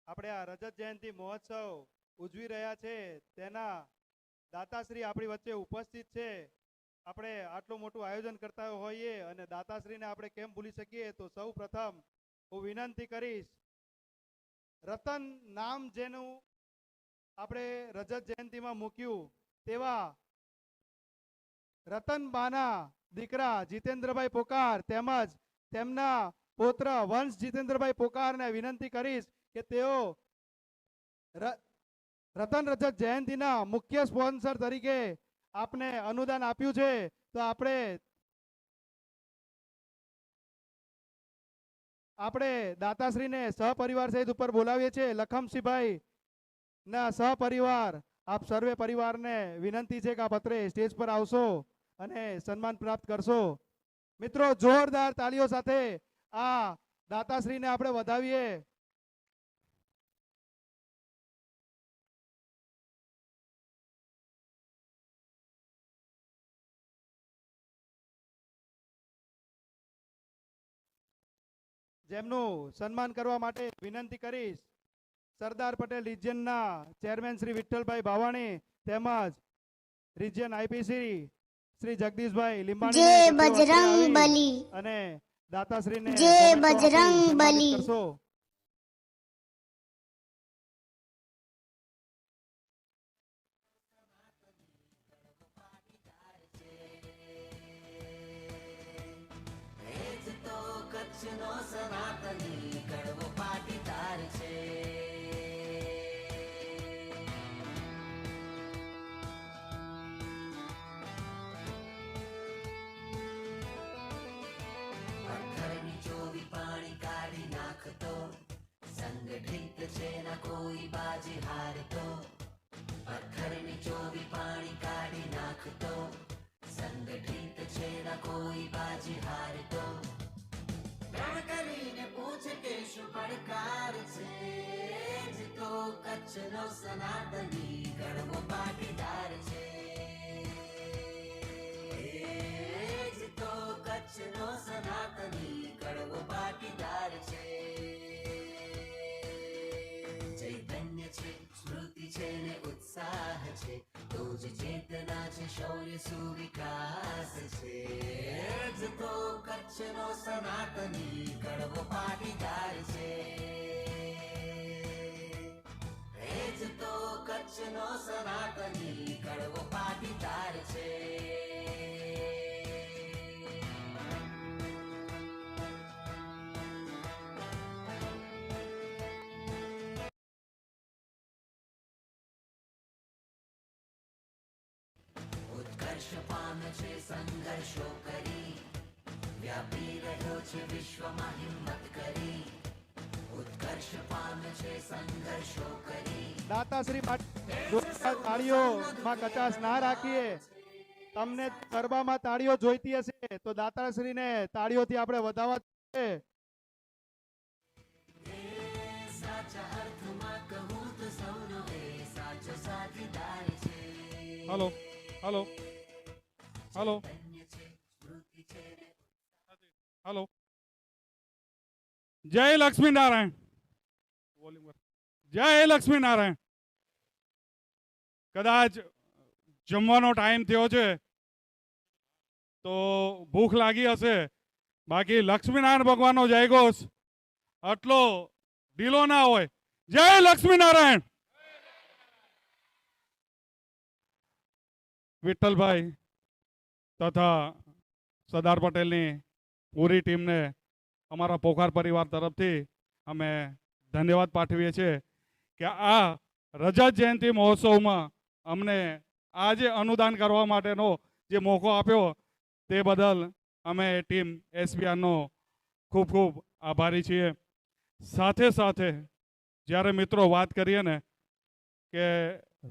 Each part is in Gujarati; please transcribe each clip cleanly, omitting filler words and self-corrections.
આપણે આ રજત જયંતિ મહોત્સવ ઉજવી રહ્યા છે તેના દાતાશ્રી આપણી વચ્ચે ઉપસ્થિત છે. આપણે આટલું મોટું આયોજન કરતા હોઈએ અને દાતાશ્રીને આપણે કેમ ભૂલી શકીએ, તો સૌ પ્રથમ હું વિનંતી કરીશ, રતન નામ જેનું આપણે રજત જયંતિમાં મૂક્યું તેવા રતનબાના દીકરા જીતેન્દ્રભાઈ પોકાર તેમજ તેમના પુત્ર વંશ જીતેન્દ્રભાઈ પોકારને વિનંતી કરીશ કે તેઓ રતન રજત જયંતિના મુખ્ય સ્પોન્સર તરીકે આપને અનુદાન આપ્યું છે, તો આપણે દાતાશ્રીને સહપરિવાર સહિત ઉપર બોલાવીએ છીએ. લખમસિંહભાઈ ના સહપરિવાર આપ સર્વે પરિવારને વિનંતી છે કે આપ અત્રે સ્ટેજ પર આવશો અને સન્માન પ્રાપ્ત કરશો. મિત્રો, જોરદાર તાળીઓ સાથે આ દાતાશ્રીને આપણે વધાવીએ. જેમનું સન્માન કરવા માટે વિનંતી કરીશ સરદાર પટેલ રિજિયનના ચેરમેન શ્રી વિઠ્ઠલભાઈ ભાવાણી તેમજ રિજિયન આઈપીસી શ્રી જગદીશભાઈ લીંબાણી અને દાતાશ્રીને જય બજરંગ બલી કરશો. સનાતની કડવો પાટીદાર છે. પથ્થરની ચોવી પાણી કાઢી નાખતો, સંગઠિત છે ના કોઈ બાજી હારતો. પથ્થરની ચોવી પાણી કાઢી નાખતો, સંગઠિત છે ના કોઈ બાજી હારતો. કરીને પૂછે કે શું પડકાર છે, જીતો કચ્છનો સનાતની કડવો પાટીદાર છે. જીતો કચ્છનો સનાતની કડવો પાટીદાર છે. ચૈતન્ય છે, સ્મૃતિ છે ને ઉત્સાહ છે, તો જ ચેતના છે, શૌર્ય સુવિકાસ છે. જીતો કચ્છનો સનાતની કડવો પાટીદાર છે. જીતો કચ્છનો સનાતની કડવો પાટીદાર છે. ઉત્કર્ષ પામે છે સંઘર્ષો કરી, વ્યાપી રહ્યો છે વિશ્વમાં હિંમત કરી. ઉત્કર્ષ પામે છે સંઘર્ષો કરી. દાતાશ્રી તાળીઓમાં કચાશ ના રાખીએ. તમને ગરબામાં તાળીઓ જોઈતી હશે તો દાતાશ્રીને તાળીઓથી આપણે વધાવવા છે. સાચા અર્થમાં કહું તો સૌનો એ સાચો સાથીદાર છે. Hello hello hello hello. જય લક્ષ્મી નારાયણ. જય લક્ષ્મી નારાયણ. કદાચ જમવાનો ટાઈમ થયો છે તો ભૂખ લાગી હશે, બાકી લક્ષ્મીનારાયણ ભગવાનનો જયઘોષ આટલો ઢીલો ના હોય. જય લક્ષ્મી નારાયણ. વિઠ્ઠલભાઈ તથા સરદાર પટેલની પૂરી ટીમને અમારા પોકાર પરિવાર તરફથી અમે ધન્યવાદ પાઠવીએ છીએ કે આ રજત જયંતિ મહોત્સવમાં અમને આ જે અનુદાન કરવા માટેનો જે મોકો આપ્યો તે બદલ અમે ટીમ એસબીઆરનો ખૂબ ખૂબ આભારી છીએ. સાથે સાથે જ્યારે મિત્રો વાત કરીએ ને કે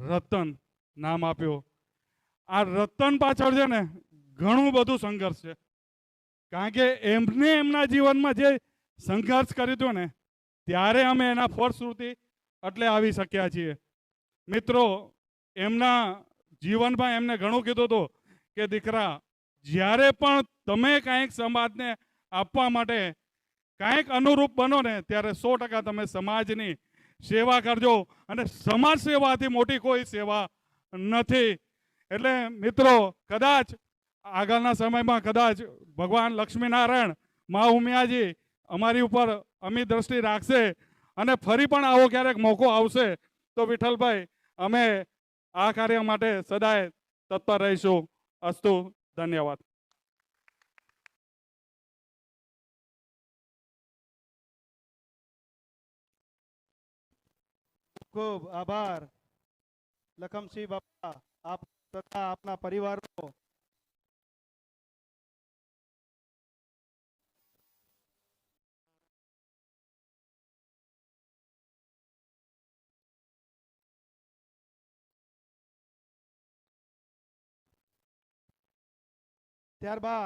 રતન નામ આપ્યું, આ રતન પાછળ છે ને ઘણું બધું સંઘર્ષ છે. કારણ કે એમને એમના જીવનમાં જે સંઘર્ષ કર્યું હતું ને ત્યારે અમે એના ફળશ્રુતિ એટલે આવી શક્યા છીએ. મિત્રો, એમના જીવનમાં એમને ઘણું કીધું હતું કે દીકરા, જ્યારે પણ તમે કાંઈક સમાજને આપવા માટે કાંઈક અનુરૂપ બનો ને ત્યારે 100% તમે સમાજની સેવા કરજો અને સમાજ સેવાથી મોટી કોઈ સેવા નથી. એટલે મિત્રો કદાચ આગળના સમયમાં કદાચ ભગવાન લક્ષ્મીનારાયણ મા ઉમિયાજી અમારી ઉપર અમી દ્રષ્ટિ રાખશે અને ફરી પણ આવો ક્યારેક મોકો આવશે તો વિઠ્ઠલભાઈ અમે આ કાર્ય માટે સદાય તત્પર રહીશું. અસ્તુ, ધન્યવાદ. ખૂબ આભાર લખમસિંહ બાપા, આપ તથા આપના પરિવારનો. ત્યારબાદ